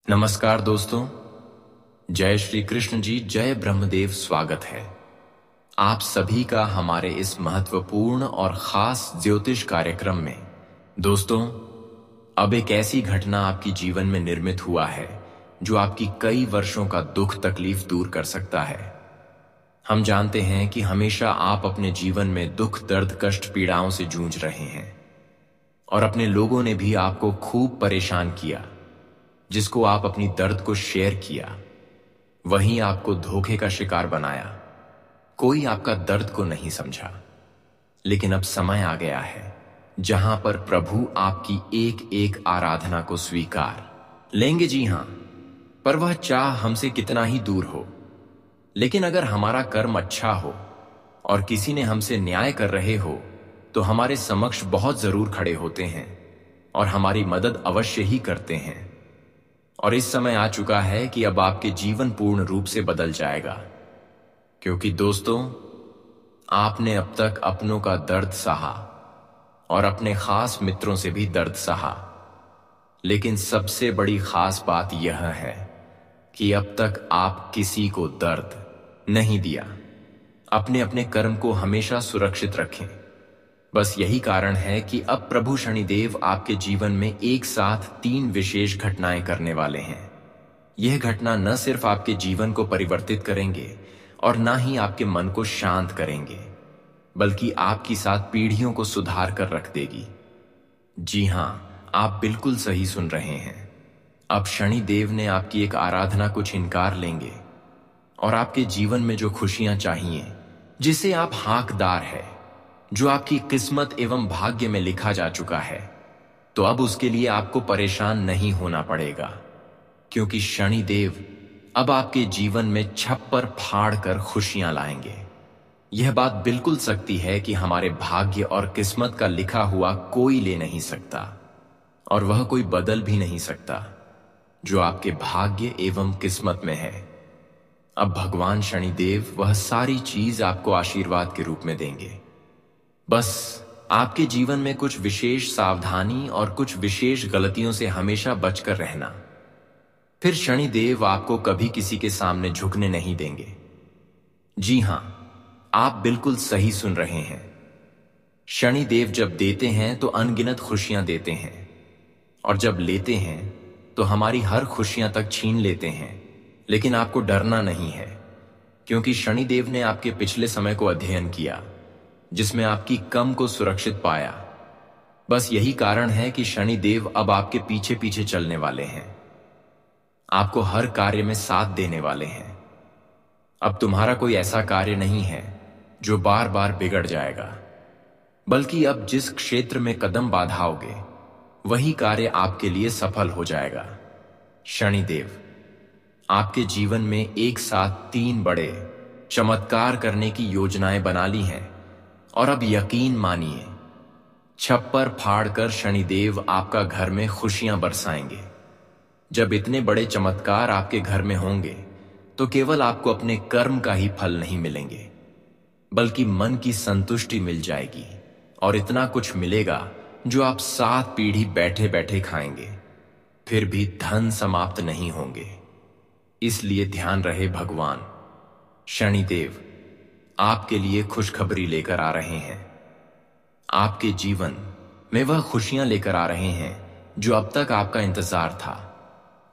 नमस्कार दोस्तों। जय श्री कृष्ण जी, जय ब्रह्मदेव। स्वागत है आप सभी का हमारे इस महत्वपूर्ण और खास ज्योतिष कार्यक्रम में। दोस्तों, अब एक ऐसी घटना आपकी जीवन में निर्मित हुआ है जो आपकी कई वर्षों का दुख तकलीफ दूर कर सकता है। हम जानते हैं कि हमेशा आप अपने जीवन में दुख, दर्द, कष्ट, पीड़ाओं से जूझ रहे हैं और अपने लोगों ने भी आपको खूब परेशान किया। जिसको आप अपनी दर्द को शेयर किया, वहीं आपको धोखे का शिकार बनाया। कोई आपका दर्द को नहीं समझा। लेकिन अब समय आ गया है जहां पर प्रभु आपकी एक एक आराधना को स्वीकार लेंगे। जी हां, पर वह चाह हमसे कितना ही दूर हो, लेकिन अगर हमारा कर्म अच्छा हो और किसी ने हमसे न्याय कर रहे हो तो हमारे समक्ष बहुत जरूर खड़े होते हैं और हमारी मदद अवश्य ही करते हैं। और इस समय आ चुका है कि अब आपके जीवन पूर्ण रूप से बदल जाएगा, क्योंकि दोस्तों, आपने अब तक अपनों का दर्द सहा और अपने खास मित्रों से भी दर्द सहा। लेकिन सबसे बड़ी खास बात यह है कि अब तक आप किसी को दर्द नहीं दिया। अपने अपने कर्म को हमेशा सुरक्षित रखें। बस यही कारण है कि अब प्रभु शनिदेव आपके जीवन में एक साथ 3 विशेष घटनाएं करने वाले हैं। यह घटना न सिर्फ आपके जीवन को परिवर्तित करेंगे और न ही आपके मन को शांत करेंगे, बल्कि आपकी 7 पीढ़ियों को सुधार कर रख देगी। जी हां, आप बिल्कुल सही सुन रहे हैं। अब शनिदेव ने आपकी एक आराधना को छिनकार लेंगे और आपके जीवन में जो खुशियां चाहिए, जिसे आप हकदार है, जो आपकी किस्मत एवं भाग्य में लिखा जा चुका है, तो अब उसके लिए आपको परेशान नहीं होना पड़ेगा, क्योंकि शनिदेव अब आपके जीवन में छप्पर फाड़ कर खुशियां लाएंगे। यह बात बिल्कुल सत्य है कि हमारे भाग्य और किस्मत का लिखा हुआ कोई ले नहीं सकता और वह कोई बदल भी नहीं सकता जो आपके भाग्य एवं किस्मत में है। अब भगवान शनिदेव वह सारी चीज आपको आशीर्वाद के रूप में देंगे। बस आपके जीवन में कुछ विशेष सावधानी और कुछ विशेष गलतियों से हमेशा बचकर रहना। फिर शनिदेव आपको कभी किसी के सामने झुकने नहीं देंगे। जी हां, आप बिल्कुल सही सुन रहे हैं। शनिदेव जब देते हैं तो अनगिनत खुशियां देते हैं, और जब लेते हैं तो हमारी हर खुशियां तक छीन लेते हैं। लेकिन आपको डरना नहीं है, क्योंकि शनिदेव ने आपके पिछले समय को अध्ययन किया, जिसमें आपकी कम को सुरक्षित पाया। बस यही कारण है कि शनिदेव अब आपके पीछे पीछे चलने वाले हैं, आपको हर कार्य में साथ देने वाले हैं। अब तुम्हारा कोई ऐसा कार्य नहीं है जो बार बार बिगड़ जाएगा, बल्कि अब जिस क्षेत्र में कदम बढ़ाओगे वही कार्य आपके लिए सफल हो जाएगा। शनिदेव आपके जीवन में एक साथ 3 बड़े चमत्कार करने की योजनाएं बना ली हैं, और अब यकीन मानिए, छप्पर फाड़कर शनिदेव आपका घर में खुशियां बरसाएंगे। जब इतने बड़े चमत्कार आपके घर में होंगे तो केवल आपको अपने कर्म का ही फल नहीं मिलेंगे, बल्कि मन की संतुष्टि मिल जाएगी, और इतना कुछ मिलेगा जो आप 7 पीढ़ी बैठे बैठे खाएंगे। फिर भी धन समाप्त नहीं होंगे। इसलिए ध्यान रहे, भगवान शनिदेव आपके लिए खुशखबरी लेकर आ रहे हैं। आपके जीवन में वह खुशियां लेकर आ रहे हैं जो अब तक आपका इंतजार था।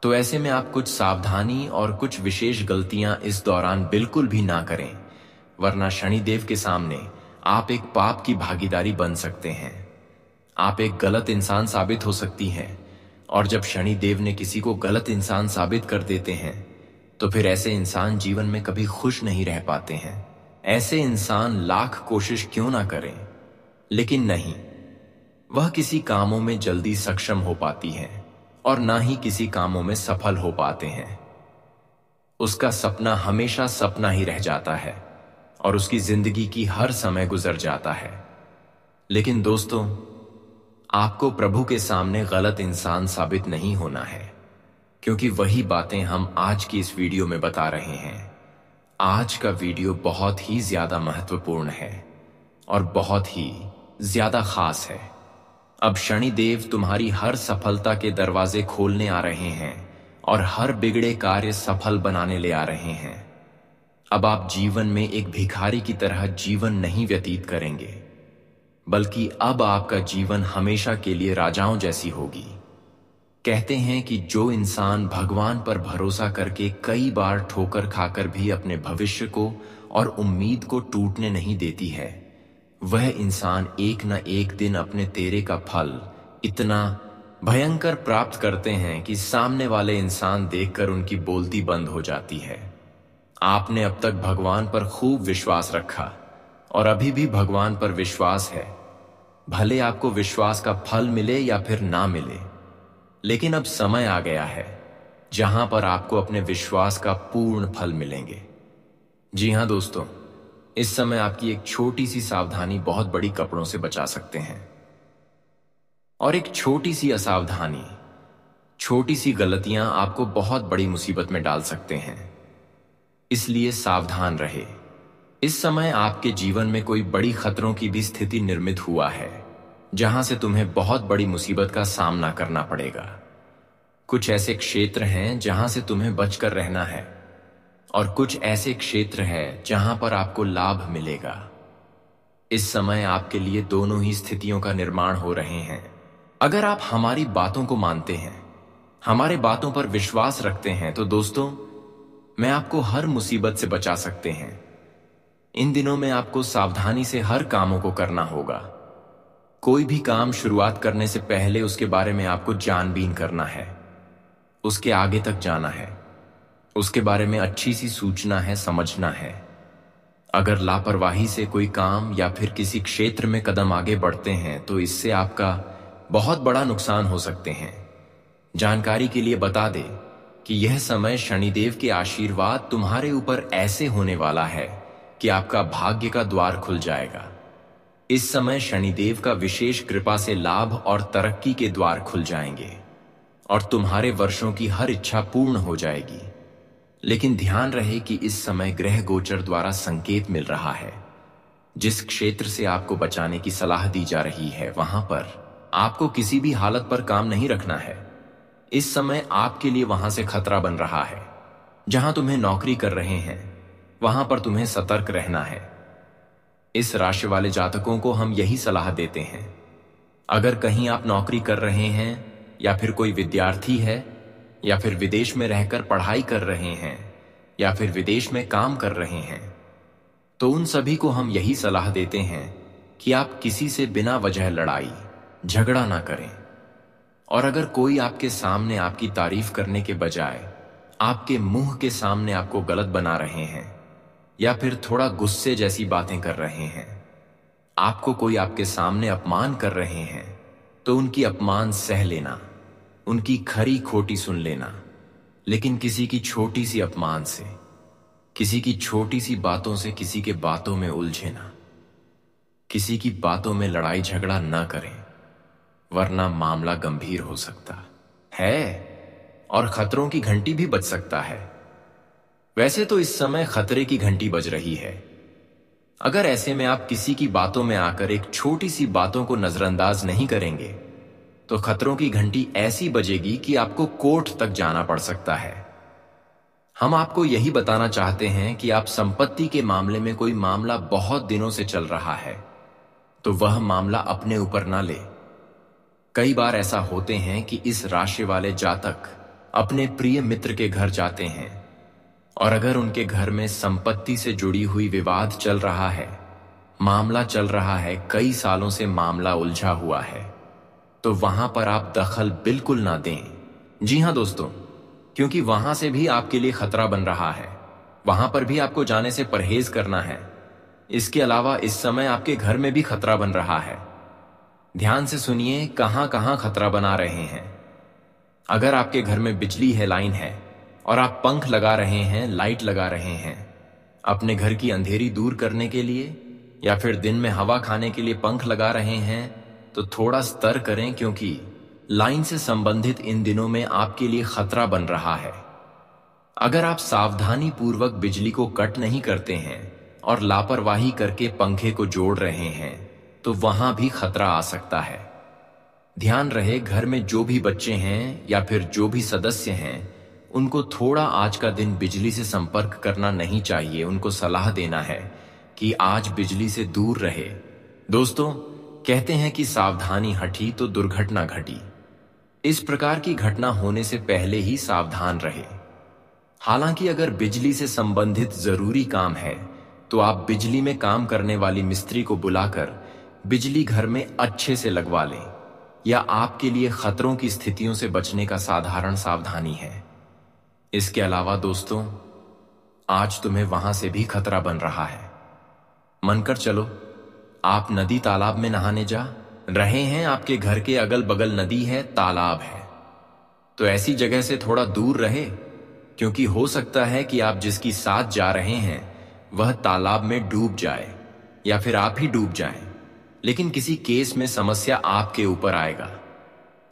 तो ऐसे में आप कुछ सावधानी और कुछ विशेष गलतियां इस दौरान बिल्कुल भी ना करें, वरना शनिदेव के सामने आप एक पाप की भागीदारी बन सकते हैं। आप एक गलत इंसान साबित हो सकती हैं, और जब शनिदेव ने किसी को गलत इंसान साबित कर देते हैं तो फिर ऐसे इंसान जीवन में कभी खुश नहीं रह पाते हैं। ऐसे इंसान लाख कोशिश क्यों ना करें, लेकिन नहीं, वह किसी कामों में जल्दी सक्षम हो पाती है और ना ही किसी कामों में सफल हो पाते हैं। उसका सपना हमेशा सपना ही रह जाता है और उसकी जिंदगी की हर समय गुजर जाता है। लेकिन दोस्तों, आपको प्रभु के सामने गलत इंसान साबित नहीं होना है, क्योंकि वही बातें हम आज की इस वीडियो में बता रहे हैं। आज का वीडियो बहुत ही ज्यादा महत्वपूर्ण है और बहुत ही ज्यादा खास है। अब शनिदेव तुम्हारी हर सफलता के दरवाजे खोलने आ रहे हैं और हर बिगड़े कार्य सफल बनाने ले आ रहे हैं। अब आप जीवन में एक भिखारी की तरह जीवन नहीं व्यतीत करेंगे, बल्कि अब आपका जीवन हमेशा के लिए राजाओं जैसी होगी। कहते हैं कि जो इंसान भगवान पर भरोसा करके कई बार ठोकर खाकर भी अपने भविष्य को और उम्मीद को टूटने नहीं देती है, वह इंसान एक न एक दिन अपने तेरे का फल इतना भयंकर प्राप्त करते हैं कि सामने वाले इंसान देखकर उनकी बोलती बंद हो जाती है। आपने अब तक भगवान पर खूब विश्वास रखा और अभी भी भगवान पर विश्वास है। भले आपको विश्वास का फल मिले या फिर ना मिले, लेकिन अब समय आ गया है जहां पर आपको अपने विश्वास का पूर्ण फल मिलेंगे। जी हां दोस्तों, इस समय आपकी एक छोटी सी सावधानी बहुत बड़ी कपड़ों से बचा सकते हैं, और एक छोटी सी असावधानी, छोटी सी गलतियां आपको बहुत बड़ी मुसीबत में डाल सकते हैं। इसलिए सावधान रहे। इस समय आपके जीवन में कोई बड़ी खतरों की भी स्थिति निर्मित हुआ है, जहां से तुम्हें बहुत बड़ी मुसीबत का सामना करना पड़ेगा। कुछ ऐसे क्षेत्र हैं जहां से तुम्हें बचकर रहना है, और कुछ ऐसे क्षेत्र हैं जहां पर आपको लाभ मिलेगा। इस समय आपके लिए दोनों ही स्थितियों का निर्माण हो रहे हैं। अगर आप हमारी बातों को मानते हैं, हमारे बातों पर विश्वास रखते हैं, तो दोस्तों, मैं आपको हर मुसीबत से बचा सकते हैं। इन दिनों में आपको सावधानी से हर कामों को करना होगा। कोई भी काम शुरुआत करने से पहले उसके बारे में आपको जानबीन करना है, उसके आगे तक जाना है, उसके बारे में अच्छी सी सूचना है, समझना है। अगर लापरवाही से कोई काम या फिर किसी क्षेत्र में कदम आगे बढ़ते हैं तो इससे आपका बहुत बड़ा नुकसान हो सकते हैं। जानकारी के लिए बता दें कि यह समय शनिदेव के आशीर्वाद तुम्हारे ऊपर ऐसे होने वाला है कि आपका भाग्य का द्वार खुल जाएगा। इस समय शनिदेव का विशेष कृपा से लाभ और तरक्की के द्वार खुल जाएंगे और तुम्हारे वर्षों की हर इच्छा पूर्ण हो जाएगी। लेकिन ध्यान रहे कि इस समय ग्रह गोचर द्वारा संकेत मिल रहा है। जिस क्षेत्र से आपको बचाने की सलाह दी जा रही है, वहां पर आपको किसी भी हालत पर काम नहीं रखना है। इस समय आपके लिए वहां से खतरा बन रहा है। जहां तुम्हें नौकरी कर रहे हैं, वहां पर तुम्हें सतर्क रहना है। इस राशि वाले जातकों को हम यही सलाह देते हैं। अगर कहीं आप नौकरी कर रहे हैं, या फिर कोई विद्यार्थी है, या फिर विदेश में रहकर पढ़ाई कर रहे हैं, या फिर विदेश में काम कर रहे हैं, तो उन सभी को हम यही सलाह देते हैं कि आप किसी से बिना वजह लड़ाई झगड़ा ना करें। और अगर कोई आपके सामने आपकी तारीफ करने के बजाय आपके मुंह के सामने आपको गलत बना रहे हैं, या फिर थोड़ा गुस्से जैसी बातें कर रहे हैं, आपको कोई आपके सामने अपमान कर रहे हैं, तो उनकी अपमान सह लेना, उनकी खरी खोटी सुन लेना, लेकिन किसी की छोटी सी अपमान से, किसी की छोटी सी बातों से किसी के बातों में उलझे ना, किसी की बातों में लड़ाई झगड़ा ना करें, वरना मामला गंभीर हो सकता है और खतरों की घंटी भी बज सकता है। वैसे तो इस समय खतरे की घंटी बज रही है। अगर ऐसे में आप किसी की बातों में आकर एक छोटी सी बातों को नजरअंदाज नहीं करेंगे, तो खतरों की घंटी ऐसी बजेगी कि आपको कोर्ट तक जाना पड़ सकता है। हम आपको यही बताना चाहते हैं कि आप संपत्ति के मामले में कोई मामला बहुत दिनों से चल रहा है, तो वह मामला अपने ऊपर ना ले। कई बार ऐसा होते हैं कि इस राशि वाले जातक अपने प्रिय मित्र के घर जाते हैं, और अगर उनके घर में संपत्ति से जुड़ी हुई विवाद चल रहा है, मामला चल रहा है, कई सालों से मामला उलझा हुआ है, तो वहां पर आप दखल बिल्कुल ना दें। जी हां दोस्तों, क्योंकि वहां से भी आपके लिए खतरा बन रहा है। वहां पर भी आपको जाने से परहेज करना है। इसके अलावा इस समय आपके घर में भी खतरा बन रहा है। ध्यान से सुनिए कहां कहां खतरा बना रहे हैं। अगर आपके घर में बिजली है, लाइन है, और आप पंख लगा रहे हैं, लाइट लगा रहे हैं, अपने घर की अंधेरी दूर करने के लिए, या फिर दिन में हवा खाने के लिए पंख लगा रहे हैं, तो थोड़ा सतर्क करें, क्योंकि लाइन से संबंधित इन दिनों में आपके लिए खतरा बन रहा है। अगर आप सावधानी पूर्वक बिजली को कट नहीं करते हैं और लापरवाही करके पंखे को जोड़ रहे हैं, तो वहां भी खतरा आ सकता है। ध्यान रहे, घर में जो भी बच्चे हैं या फिर जो भी सदस्य हैं, उनको थोड़ा आज का दिन बिजली से संपर्क करना नहीं चाहिए। उनको सलाह देना है कि आज बिजली से दूर रहे। दोस्तों, कहते हैं कि सावधानी हटी तो दुर्घटना घटी। इस प्रकार की घटना होने से पहले ही सावधान रहे। हालांकि अगर बिजली से संबंधित जरूरी काम है तो आप बिजली में काम करने वाली मिस्त्री को बुलाकर बिजली घर में अच्छे से लगवा लें। या आपके लिए खतरों की स्थितियों से बचने का साधारण सावधानी है। इसके अलावा दोस्तों, आज तुम्हें वहां से भी खतरा बन रहा है। मानकर चलो, आप नदी तालाब में नहाने जा रहे हैं। आपके घर के अगल बगल नदी है, तालाब है, तो ऐसी जगह से थोड़ा दूर रहे, क्योंकि हो सकता है कि आप जिसकी साथ जा रहे हैं वह तालाब में डूब जाए या फिर आप ही डूब जाएं। लेकिन किसी केस में समस्या आपके ऊपर आएगा।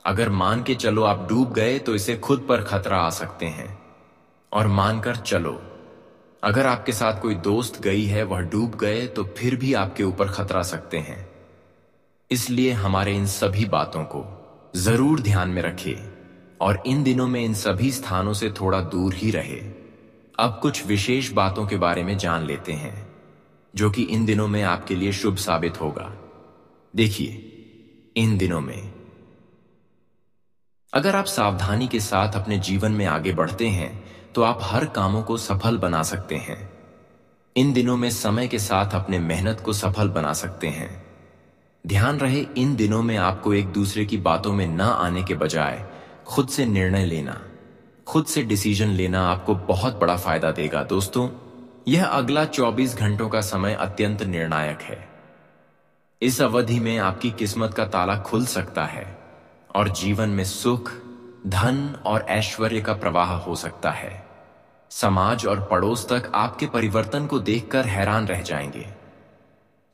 अगर मान के चलो आप डूब गए तो इसे खुद पर खतरा आ सकते हैं। और मानकर चलो, अगर आपके साथ कोई दोस्त गई है, वह डूब गए, तो फिर भी आपके ऊपर खतरा सकते हैं। इसलिए हमारे इन सभी बातों को जरूर ध्यान में रखें और इन दिनों में इन सभी स्थानों से थोड़ा दूर ही रहे। अब कुछ विशेष बातों के बारे में जान लेते हैं जो कि इन दिनों में आपके लिए शुभ साबित होगा। देखिए, इन दिनों में अगर आप सावधानी के साथ अपने जीवन में आगे बढ़ते हैं तो आप हर कामों को सफल बना सकते हैं। इन दिनों में समय के साथ अपने मेहनत को सफल बना सकते हैं। ध्यान रहे, इन दिनों में आपको एक दूसरे की बातों में न आने के बजाय खुद से निर्णय लेना, खुद से डिसीजन लेना आपको बहुत बड़ा फायदा देगा। दोस्तों, यह अगला 24 घंटों का समय अत्यंत निर्णायक है। इस अवधि में आपकी किस्मत का ताला खुल सकता है और जीवन में सुख, धन और ऐश्वर्य का प्रवाह हो सकता है। समाज और पड़ोस तक आपके परिवर्तन को देखकर हैरान रह जाएंगे।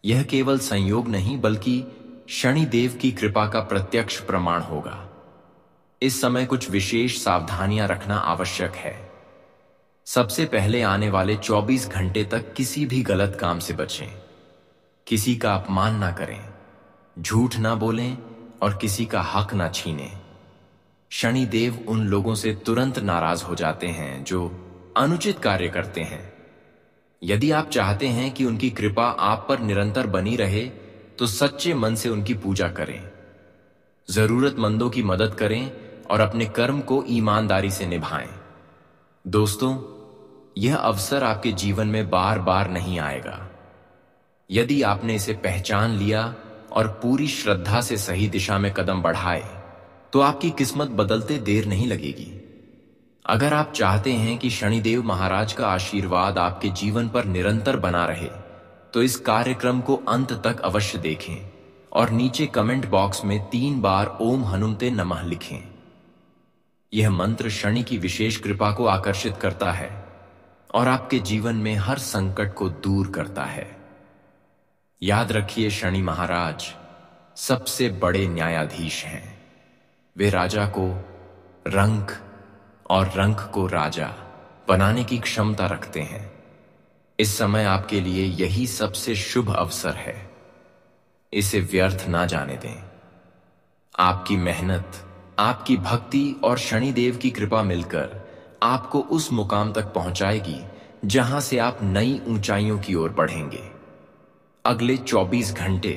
यह केवल संयोग नहीं बल्कि शनिदेव की कृपा का प्रत्यक्ष प्रमाण होगा। इस समय कुछ विशेष सावधानियां रखना आवश्यक है। सबसे पहले आने वाले 24 घंटे तक किसी भी गलत काम से बचें। किसी का अपमान ना करें, झूठ ना बोलें और किसी का हक ना छीनें। शनिदेव उन लोगों से तुरंत नाराज हो जाते हैं जो अनुचित कार्य करते हैं। यदि आप चाहते हैं कि उनकी कृपा आप पर निरंतर बनी रहे तो सच्चे मन से उनकी पूजा करें, जरूरतमंदों की मदद करें और अपने कर्म को ईमानदारी से निभाएं। दोस्तों, यह अवसर आपके जीवन में बार बार नहीं आएगा। यदि आपने इसे पहचान लिया और पूरी श्रद्धा से सही दिशा में कदम बढ़ाए तो आपकी किस्मत बदलते देर नहीं लगेगी। अगर आप चाहते हैं कि शनिदेव महाराज का आशीर्वाद आपके जीवन पर निरंतर बना रहे तो इस कार्यक्रम को अंत तक अवश्य देखें और नीचे कमेंट बॉक्स में 3 बार ओम हनुमते नमः लिखें। यह मंत्र शनि की विशेष कृपा को आकर्षित करता है और आपके जीवन में हर संकट को दूर करता है। याद रखिए, शनि महाराज सबसे बड़े न्यायाधीश हैं। वे राजा को रंक और रंक को राजा बनाने की क्षमता रखते हैं। इस समय आपके लिए यही सबसे शुभ अवसर है। इसे व्यर्थ ना जाने दें। आपकी मेहनत, आपकी भक्ति और शनिदेव की कृपा मिलकर आपको उस मुकाम तक पहुंचाएगी जहां से आप नई ऊंचाइयों की ओर बढ़ेंगे। अगले 24 घंटे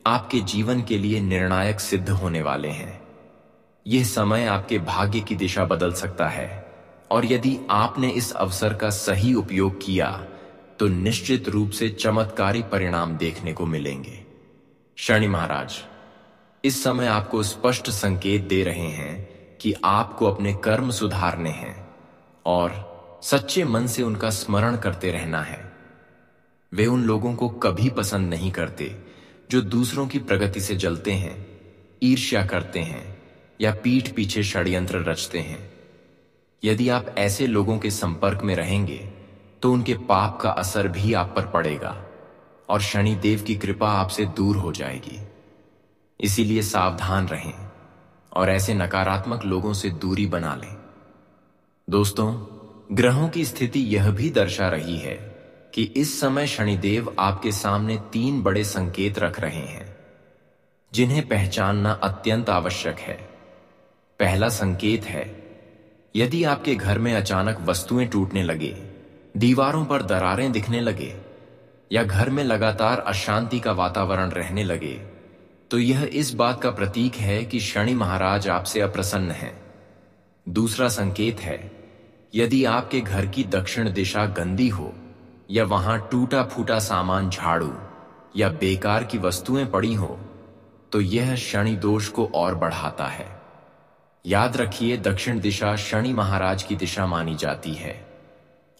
आपके जीवन के लिए निर्णायक सिद्ध होने वाले हैं। यह समय आपके भाग्य की दिशा बदल सकता है और यदि आपने इस अवसर का सही उपयोग किया तो निश्चित रूप से चमत्कारी परिणाम देखने को मिलेंगे। शनि महाराज इस समय आपको स्पष्ट संकेत दे रहे हैं कि आपको अपने कर्म सुधारने हैं और सच्चे मन से उनका स्मरण करते रहना है। वे उन लोगों को कभी पसंद नहीं करते जो दूसरों की प्रगति से जलते हैं, ईर्ष्या करते हैं या पीठ पीछे षड्यंत्र रचते हैं। यदि आप ऐसे लोगों के संपर्क में रहेंगे तो उनके पाप का असर भी आप पर पड़ेगा और शनि देव की कृपा आपसे दूर हो जाएगी। इसीलिए सावधान रहें और ऐसे नकारात्मक लोगों से दूरी बना लें। दोस्तों, ग्रहों की स्थिति यह भी दर्शा रही है कि इस समय शनिदेव आपके सामने 3 बड़े संकेत रख रहे हैं जिन्हें पहचानना अत्यंत आवश्यक है। पहला संकेत है यदि आपके घर में अचानक वस्तुएं टूटने लगे, दीवारों पर दरारें दिखने लगे या घर में लगातार अशांति का वातावरण रहने लगे, तो यह इस बात का प्रतीक है कि शनि महाराज आपसे अप्रसन्न हैं। दूसरा संकेत है, यदि आपके घर की दक्षिण दिशा गंदी हो या वहां टूटा फूटा सामान, झाड़ू या बेकार की वस्तुएं पड़ी हो, तो यह शनि दोष को और बढ़ाता है। याद रखिए, दक्षिण दिशा शनि महाराज की दिशा मानी जाती है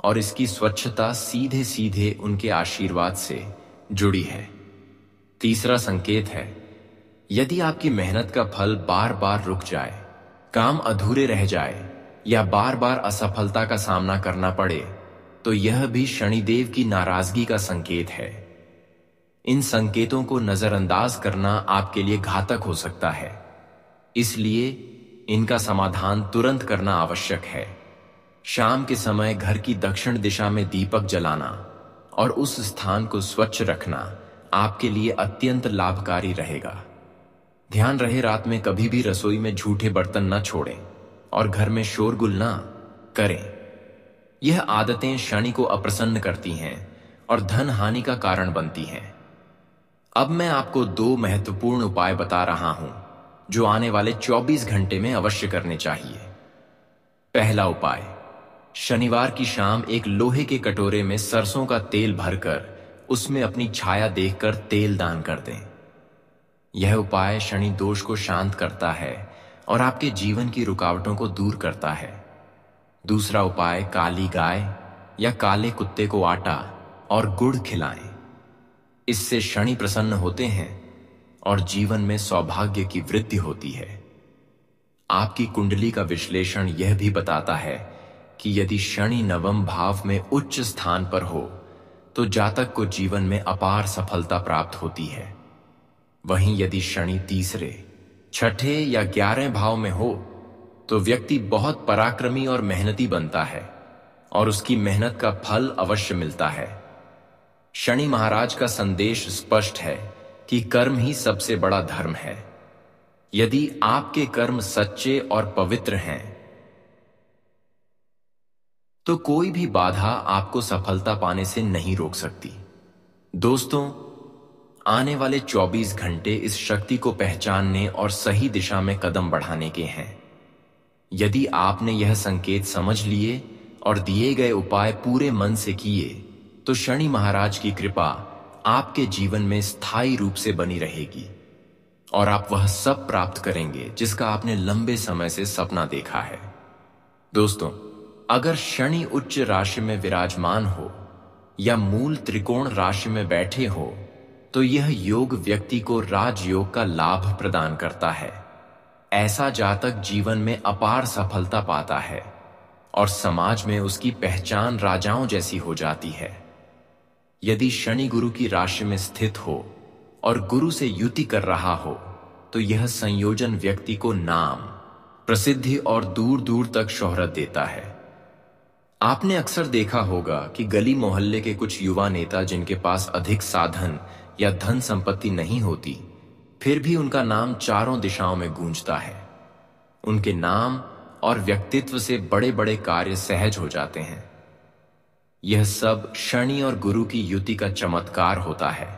और इसकी स्वच्छता सीधे सीधे उनके आशीर्वाद से जुड़ी है। तीसरा संकेत है, यदि आपकी मेहनत का फल बार बार रुक जाए, काम अधूरे रह जाए या बार बार असफलता का सामना करना पड़े, तो यह भी शनिदेव की नाराजगी का संकेत है। इन संकेतों को नजरअंदाज करना आपके लिए घातक हो सकता है, इसलिए इनका समाधान तुरंत करना आवश्यक है। शाम के समय घर की दक्षिण दिशा में दीपक जलाना और उस स्थान को स्वच्छ रखना आपके लिए अत्यंत लाभकारी रहेगा। ध्यान रहे, रात में कभी भी रसोई में झूठे बर्तन न छोड़ें और घर में शोरगुल न करें। यह आदतें शनि को अप्रसन्न करती हैं और धन हानि का कारण बनती हैं। अब मैं आपको 2 महत्वपूर्ण उपाय बता रहा हूं जो आने वाले 24 घंटे में अवश्य करने चाहिए। पहला उपाय, शनिवार की शाम एक लोहे के कटोरे में सरसों का तेल भरकर उसमें अपनी छाया देखकर तेल दान कर दें। यह उपाय शनि दोष को शांत करता है और आपके जीवन की रुकावटों को दूर करता है। दूसरा उपाय, काली गाय या काले कुत्ते को आटा और गुड़ खिलाएं। इससे शनि प्रसन्न होते हैं और जीवन में सौभाग्य की वृद्धि होती है। आपकी कुंडली का विश्लेषण यह भी बताता है कि यदि शनि नवम भाव में उच्च स्थान पर हो तो जातक को जीवन में अपार सफलता प्राप्त होती है। वहीं यदि शनि तीसरे, छठे या 11वें भाव में हो तो व्यक्ति बहुत पराक्रमी और मेहनती बनता है और उसकी मेहनत का फल अवश्य मिलता है। शनि महाराज का संदेश स्पष्ट है कि कर्म ही सबसे बड़ा धर्म है। यदि आपके कर्म सच्चे और पवित्र हैं तो कोई भी बाधा आपको सफलता पाने से नहीं रोक सकती। दोस्तों, आने वाले 24 घंटे इस शक्ति को पहचानने और सही दिशा में कदम बढ़ाने के हैं। यदि आपने यह संकेत समझ लिए और दिए गए उपाय पूरे मन से किए तो शनि महाराज की कृपा आपके जीवन में स्थायी रूप से बनी रहेगी और आप वह सब प्राप्त करेंगे जिसका आपने लंबे समय से सपना देखा है। दोस्तों, अगर शनि उच्च राशि में विराजमान हो या मूल त्रिकोण राशि में बैठे हो तो यह योग व्यक्ति को राजयोग का लाभ प्रदान करता है। ऐसा जातक जीवन में अपार सफलता पाता है और समाज में उसकी पहचान राजाओं जैसी हो जाती है। यदि शनि गुरु की राशि में स्थित हो और गुरु से युति कर रहा हो तो यह संयोजन व्यक्ति को नाम, प्रसिद्धि और दूर दूर तक शोहरत देता है। आपने अक्सर देखा होगा कि गली मोहल्ले के कुछ युवा नेता जिनके पास अधिक साधन या धन संपत्ति नहीं होती, फिर भी उनका नाम चारों दिशाओं में गूंजता है। उनके नाम और व्यक्तित्व से बड़े बड़े कार्य सहज हो जाते हैं। यह सब शनि और गुरु की युति का चमत्कार होता है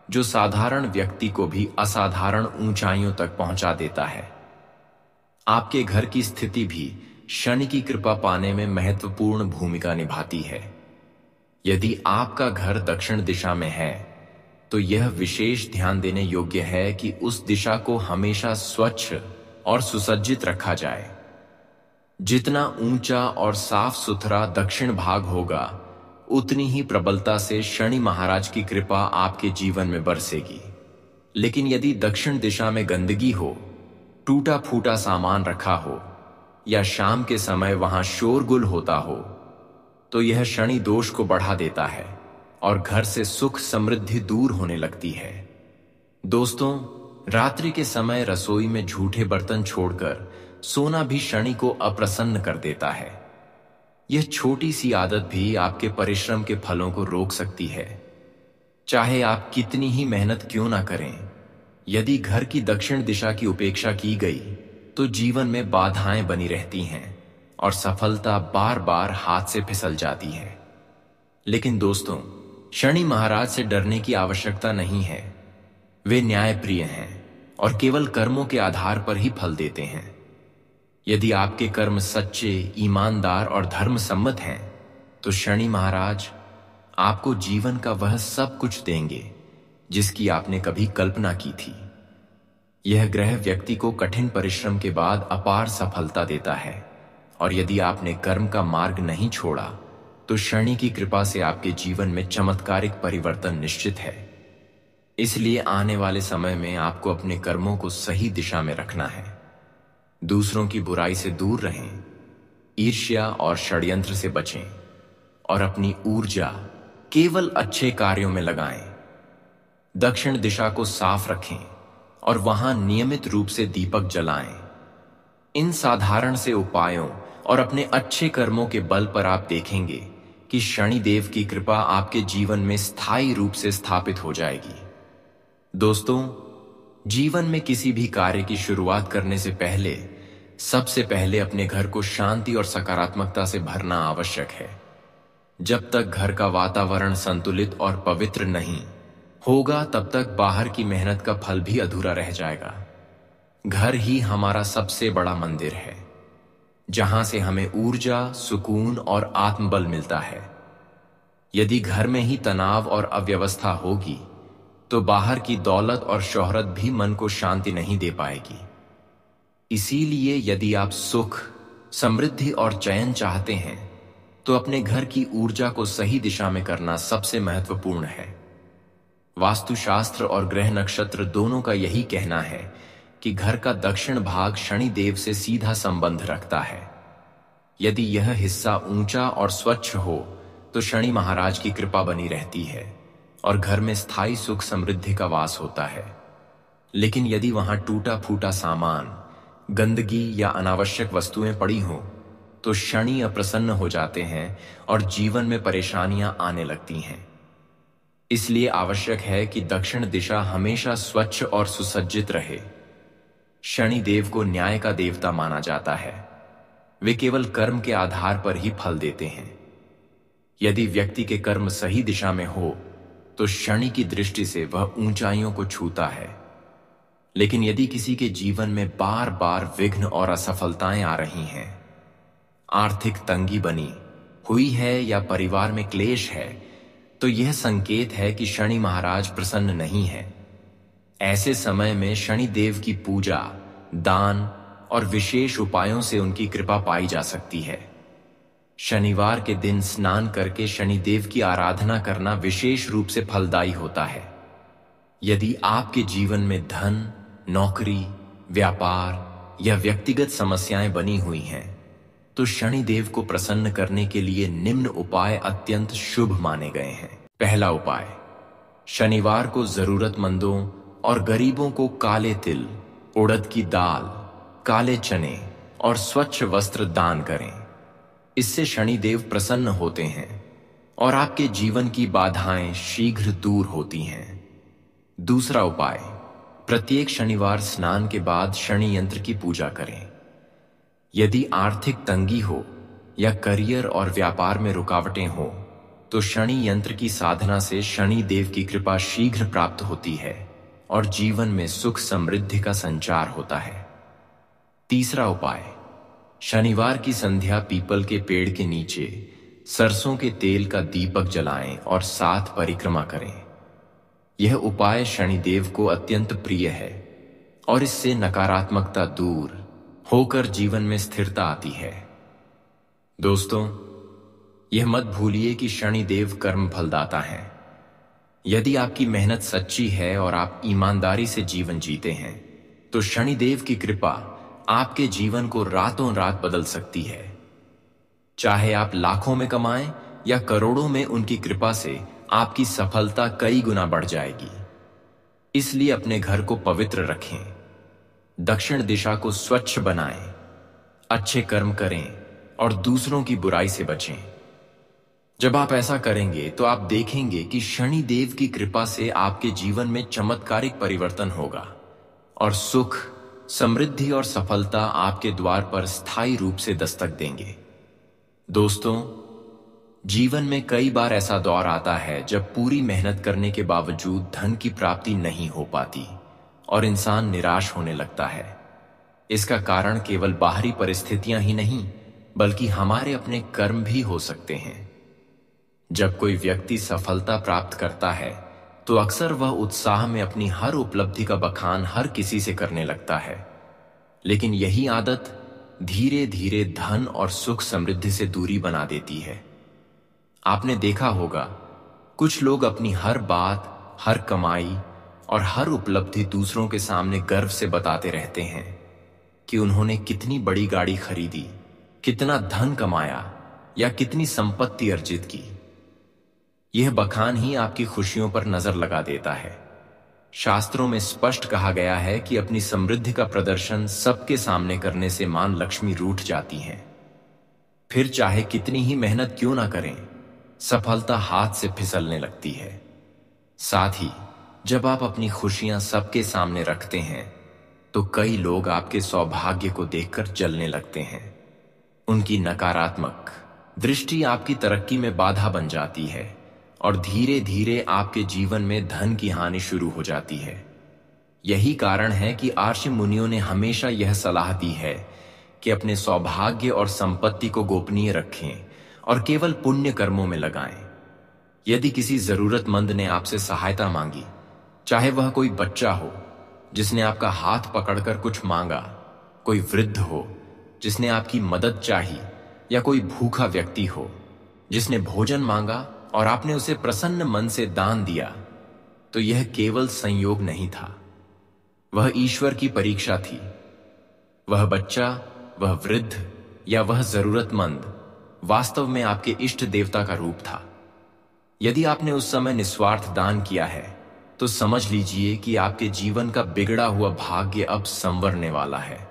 जो साधारण व्यक्ति को भी असाधारण ऊंचाइयों तक पहुंचा देता है। आपके घर की स्थिति भी शनि की कृपा पाने में महत्वपूर्ण भूमिका निभाती है। यदि आपका घर दक्षिण दिशा में है तो यह विशेष ध्यान देने योग्य है कि उस दिशा को हमेशा स्वच्छ और सुसज्जित रखा जाए। जितना ऊंचा और साफ सुथरा दक्षिण भाग होगा, उतनी ही प्रबलता से शनि महाराज की कृपा आपके जीवन में बरसेगी। लेकिन यदि दक्षिण दिशा में गंदगी हो, टूटा फूटा सामान रखा हो या शाम के समय वहां शोरगुल होता हो, तो यह शनि दोष को बढ़ा देता है और घर से सुख समृद्धि दूर होने लगती है। दोस्तों, रात्रि के समय रसोई में झूठे बर्तन छोड़कर सोना भी शनि को अप्रसन्न कर देता है। यह छोटी सी आदत भी आपके परिश्रम के फलों को रोक सकती है। चाहे आप कितनी ही मेहनत क्यों ना करें, यदि घर की दक्षिण दिशा की उपेक्षा की गई तो जीवन में बाधाएं बनी रहती हैं और सफलता बार बार हाथ से फिसल जाती है। लेकिन दोस्तों, शनि महाराज से डरने की आवश्यकता नहीं है। वे न्यायप्रिय हैं और केवल कर्मों के आधार पर ही फल देते हैं। यदि आपके कर्म सच्चे, ईमानदार और धर्म सम्मत हैं, तो शनि महाराज आपको जीवन का वह सब कुछ देंगे जिसकी आपने कभी कल्पना की थी। यह ग्रह व्यक्ति को कठिन परिश्रम के बाद अपार सफलता देता है, और यदि आपने कर्म का मार्ग नहीं छोड़ा तो शनि की कृपा से आपके जीवन में चमत्कारिक परिवर्तन निश्चित है। इसलिए आने वाले समय में आपको अपने कर्मों को सही दिशा में रखना है। दूसरों की बुराई से दूर रहें, ईर्ष्या और षड्यंत्र से बचें और अपनी ऊर्जा केवल अच्छे कार्यों में लगाएं। दक्षिण दिशा को साफ रखें और वहां नियमित रूप से दीपक जलाएं। इन साधारण से उपायों और अपने अच्छे कर्मों के बल पर आप देखेंगे कि शनिदेव की कृपा आपके जीवन में स्थायी रूप से स्थापित हो जाएगी। दोस्तों, जीवन में किसी भी कार्य की शुरुआत करने से पहले सबसे पहले अपने घर को शांति और सकारात्मकता से भरना आवश्यक है। जब तक घर का वातावरण संतुलित और पवित्र नहीं होगा, तब तक बाहर की मेहनत का फल भी अधूरा रह जाएगा। घर ही हमारा सबसे बड़ा मंदिर है, जहां से हमें ऊर्जा, सुकून और आत्मबल मिलता है। यदि घर में ही तनाव और अव्यवस्था होगी, तो बाहर की दौलत और शोहरत भी मन को शांति नहीं दे पाएगी। इसीलिए यदि आप सुख, समृद्धि और चयन चाहते हैं, तो अपने घर की ऊर्जा को सही दिशा में करना सबसे महत्वपूर्ण है। वास्तुशास्त्र और ग्रह नक्षत्र दोनों का यही कहना है कि घर का दक्षिण भाग शनिदेव से सीधा संबंध रखता है। यदि यह हिस्सा ऊंचा और स्वच्छ हो तो शनि महाराज की कृपा बनी रहती है और घर में स्थायी सुख समृद्धि का वास होता है। लेकिन यदि वहां टूटा फूटा सामान, गंदगी या अनावश्यक वस्तुएं पड़ी हों, तो शनि अप्रसन्न हो जाते हैं और जीवन में परेशानियां आने लगती हैं। इसलिए आवश्यक है कि दक्षिण दिशा हमेशा स्वच्छ और सुसज्जित रहे। शनि देव को न्याय का देवता माना जाता है। वे केवल कर्म के आधार पर ही फल देते हैं। यदि व्यक्ति के कर्म सही दिशा में हो तो शनि की दृष्टि से वह ऊंचाइयों को छूता है। लेकिन यदि किसी के जीवन में बार बार विघ्न और असफलताएं आ रही हैं, आर्थिक तंगी बनी हुई है या परिवार में क्लेश है, तो यह संकेत है कि शनि महाराज प्रसन्न नहीं है। ऐसे समय में शनि देव की पूजा, दान और विशेष उपायों से उनकी कृपा पाई जा सकती है। शनिवार के दिन स्नान करके शनि देव की आराधना करना विशेष रूप से फलदायी होता है। यदि आपके जीवन में धन, नौकरी, व्यापार या व्यक्तिगत समस्याएं बनी हुई हैं, तो शनि देव को प्रसन्न करने के लिए निम्न उपाय अत्यंत शुभ माने गए हैं। पहला उपाय, शनिवार को जरूरतमंदों और गरीबों को काले तिल, उड़द की दाल, काले चने और स्वच्छ वस्त्र दान करें। इससे शनि देव प्रसन्न होते हैं और आपके जीवन की बाधाएं शीघ्र दूर होती हैं। दूसरा उपाय, प्रत्येक शनिवार स्नान के बाद शनि यंत्र की पूजा करें। यदि आर्थिक तंगी हो या करियर और व्यापार में रुकावटें हो, तो शनि यंत्र की साधना से शनि देव की कृपा शीघ्र प्राप्त होती है और जीवन में सुख समृद्धि का संचार होता है। तीसरा उपाय, शनिवार की संध्या पीपल के पेड़ के नीचे सरसों के तेल का दीपक जलाएं और 7 परिक्रमा करें। यह उपाय शनिदेव को अत्यंत प्रिय है और इससे नकारात्मकता दूर होकर जीवन में स्थिरता आती है। दोस्तों, यह मत भूलिए कि शनिदेव कर्म फलदाता है। यदि आपकी मेहनत सच्ची है और आप ईमानदारी से जीवन जीते हैं, तो शनिदेव की कृपा आपके जीवन को रातों रात बदल सकती है। चाहे आप लाखों में कमाएं या करोड़ों में, उनकी कृपा से आपकी सफलता कई गुना बढ़ जाएगी। इसलिए अपने घर को पवित्र रखें, दक्षिण दिशा को स्वच्छ बनाएं, अच्छे कर्म करें और दूसरों की बुराई से बचें। जब आप ऐसा करेंगे तो आप देखेंगे कि शनि देव की कृपा से आपके जीवन में चमत्कारिक परिवर्तन होगा और सुख, समृद्धि और सफलता आपके द्वार पर स्थायी रूप से दस्तक देंगे। दोस्तों, जीवन में कई बार ऐसा दौर आता है जब पूरी मेहनत करने के बावजूद धन की प्राप्ति नहीं हो पाती और इंसान निराश होने लगता है। इसका कारण केवल बाहरी परिस्थितियां ही नहीं, बल्कि हमारे अपने कर्म भी हो सकते हैं। जब कोई व्यक्ति सफलता प्राप्त करता है तो अक्सर वह उत्साह में अपनी हर उपलब्धि का बखान हर किसी से करने लगता है, लेकिन यही आदत धीरे धीरे धन और सुख समृद्धि से दूरी बना देती है। आपने देखा होगा, कुछ लोग अपनी हर बात, हर कमाई और हर उपलब्धि दूसरों के सामने गर्व से बताते रहते हैं कि उन्होंने कितनी बड़ी गाड़ी खरीदी, कितना धन कमाया या कितनी संपत्ति अर्जित की। यह बखान ही आपकी खुशियों पर नजर लगा देता है। शास्त्रों में स्पष्ट कहा गया है कि अपनी समृद्धि का प्रदर्शन सबके सामने करने से मां लक्ष्मी रूठ जाती हैं। फिर चाहे कितनी ही मेहनत क्यों ना करें, सफलता हाथ से फिसलने लगती है। साथ ही जब आप अपनी खुशियां सबके सामने रखते हैं तो कई लोग आपके सौभाग्य को देखकर जलने लगते हैं। उनकी नकारात्मक दृष्टि आपकी तरक्की में बाधा बन जाती है और धीरे धीरे आपके जीवन में धन की हानि शुरू हो जाती है। यही कारण है कि आर्ष मुनियों ने हमेशा यह सलाह दी है कि अपने सौभाग्य और संपत्ति को गोपनीय रखें और केवल पुण्य कर्मों में लगाएं। यदि किसी जरूरतमंद ने आपसे सहायता मांगी, चाहे वह कोई बच्चा हो जिसने आपका हाथ पकड़कर कुछ मांगा, कोई वृद्ध हो जिसने आपकी मदद चाही, या कोई भूखा व्यक्ति हो जिसने भोजन मांगा और आपने उसे प्रसन्न मन से दान दिया, तो यह केवल संयोग नहीं था, वह ईश्वर की परीक्षा थी। वह बच्चा, वह वृद्ध या वह जरूरतमंद वास्तव में आपके इष्ट देवता का रूप था। यदि आपने उस समय निस्वार्थ दान किया है तो समझ लीजिए कि आपके जीवन का बिगड़ा हुआ भाग्य अब संवरने वाला है।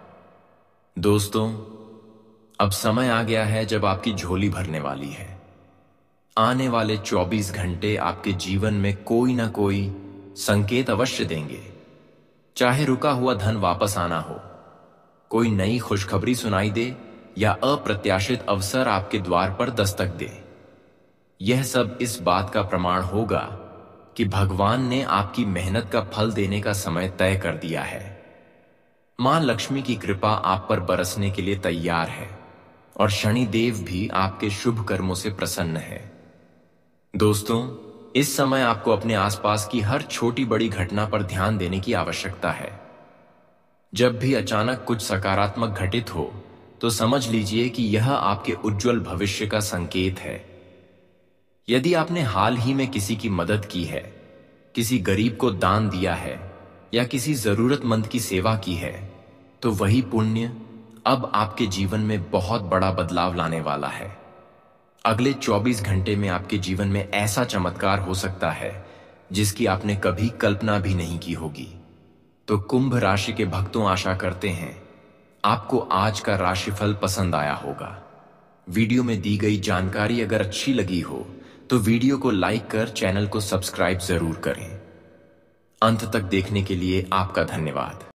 दोस्तों, अब समय आ गया है जब आपकी झोली भरने वाली है। आने वाले 24 घंटे आपके जीवन में कोई ना कोई संकेत अवश्य देंगे। चाहे रुका हुआ धन वापस आना हो, कोई नई खुशखबरी सुनाई दे या अप्रत्याशित अवसर आपके द्वार पर दस्तक दे, यह सब इस बात का प्रमाण होगा कि भगवान ने आपकी मेहनत का फल देने का समय तय कर दिया है। मां लक्ष्मी की कृपा आप पर बरसने के लिए तैयार है और शनिदेव भी आपके शुभ कर्मों से प्रसन्न है। दोस्तों, इस समय आपको अपने आसपास की हर छोटी बड़ी घटना पर ध्यान देने की आवश्यकता है। जब भी अचानक कुछ सकारात्मक घटित हो तो समझ लीजिए कि यह आपके उज्जवल भविष्य का संकेत है। यदि आपने हाल ही में किसी की मदद की है, किसी गरीब को दान दिया है या किसी जरूरतमंद की सेवा की है, तो वही पुण्य अब आपके जीवन में बहुत बड़ा बदलाव लाने वाला है। अगले 24 घंटे में आपके जीवन में ऐसा चमत्कार हो सकता है जिसकी आपने कभी कल्पना भी नहीं की होगी। तो कुंभ राशि के भक्तों, आशा करते हैं आपको आज का राशिफल पसंद आया होगा। वीडियो में दी गई जानकारी अगर अच्छी लगी हो तो वीडियो को लाइक कर चैनल को सब्सक्राइब जरूर करें। अंत तक देखने के लिए आपका धन्यवाद।